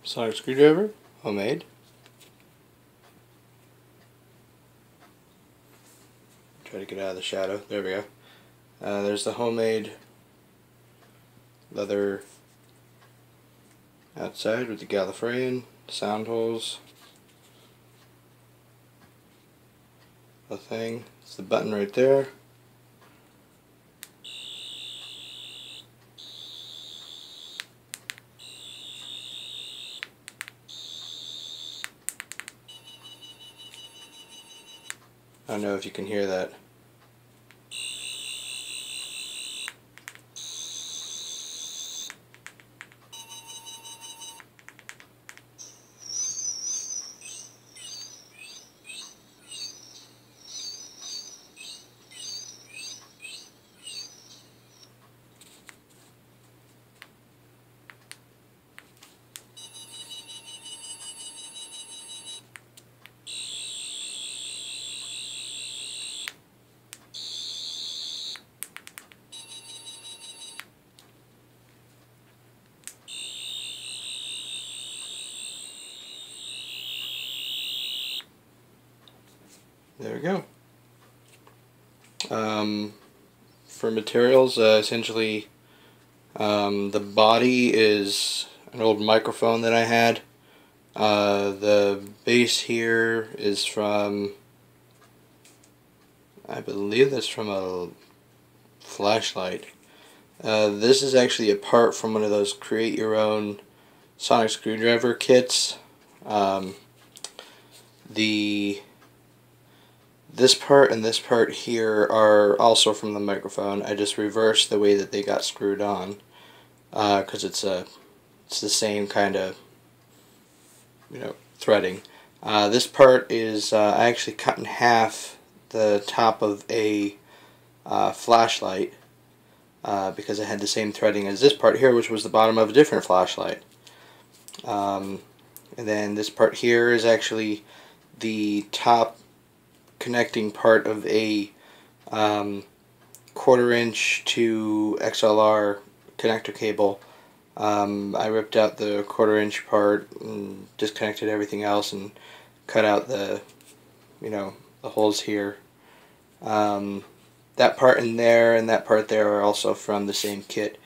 Sonic screwdriver, homemade. Try to get out of the shadow. There we go. There's the homemade leather outside with the Gallifreyan, sound holes, the thing. It's the button right there. I don't know if you can hear that. There we go. For materials, essentially the body is an old microphone that I had. The base here is from, I believe that's from a flashlight. This is actually a part from one of those create your own sonic screwdriver kits. This part and this part here are also from the microphone. I just reversed the way that they got screwed on because it's the same kind of, threading. This part is I actually cut in half the top of a flashlight because it had the same threading as this part here, which was the bottom of a different flashlight. And then this part here is actually the top connecting part of a 1/4 inch to XLR connector cable. I ripped out the 1/4 inch part and disconnected everything else and cut out the the holes here. That part in there and that part there are also from the same kit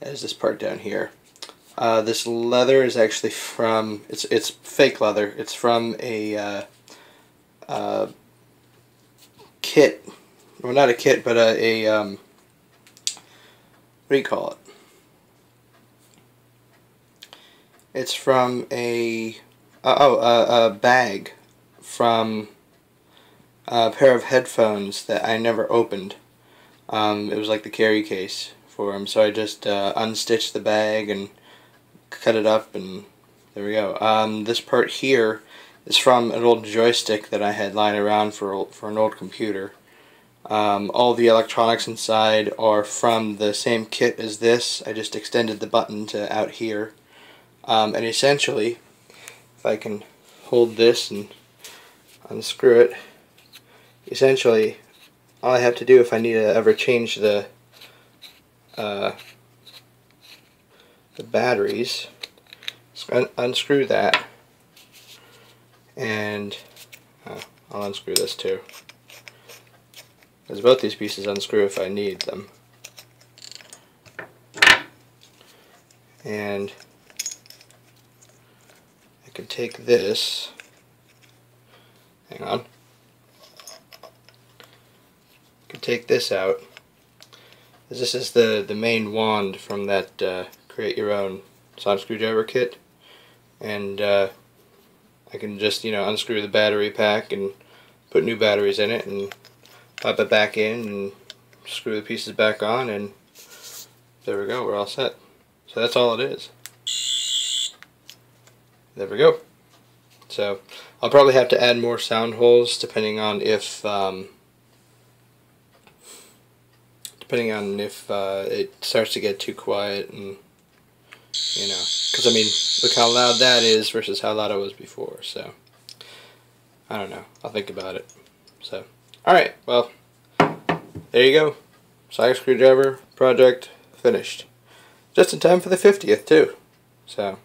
as this part down here. This leather is actually from, it's fake leather. It's from a kit, well, not a kit, but what do you call it? It's from a bag from a pair of headphones that I never opened. It was like the carry case for them, so I just unstitched the bag and cut it up, and there we go. This part here is from an old joystick that I had lying around for an old computer. All the electronics inside are from the same kit as this. I just extended the button to out here. And essentially, if I can hold this and unscrew it, essentially all I have to do if I need to ever change the batteries is unscrew that, and I'll unscrew this too, because both these pieces unscrew if I need them. And I can take this, hang on, I can take this out. This is the main wand from that create your own sonic screwdriver kit, and I can just unscrew the battery pack and put new batteries in it and pop it back in and screw the pieces back on, and there we go, we're all set. So that's all it is. There we go. So I'll probably have to add more sound holes depending on if it starts to get too quiet, and because I mean, look how loud that is versus how loud it was before. So I don't know, I'll think about it. So alright, well, there you go. Sonic screwdriver project finished. Just in time for the 50th too. So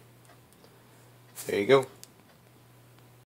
There you go.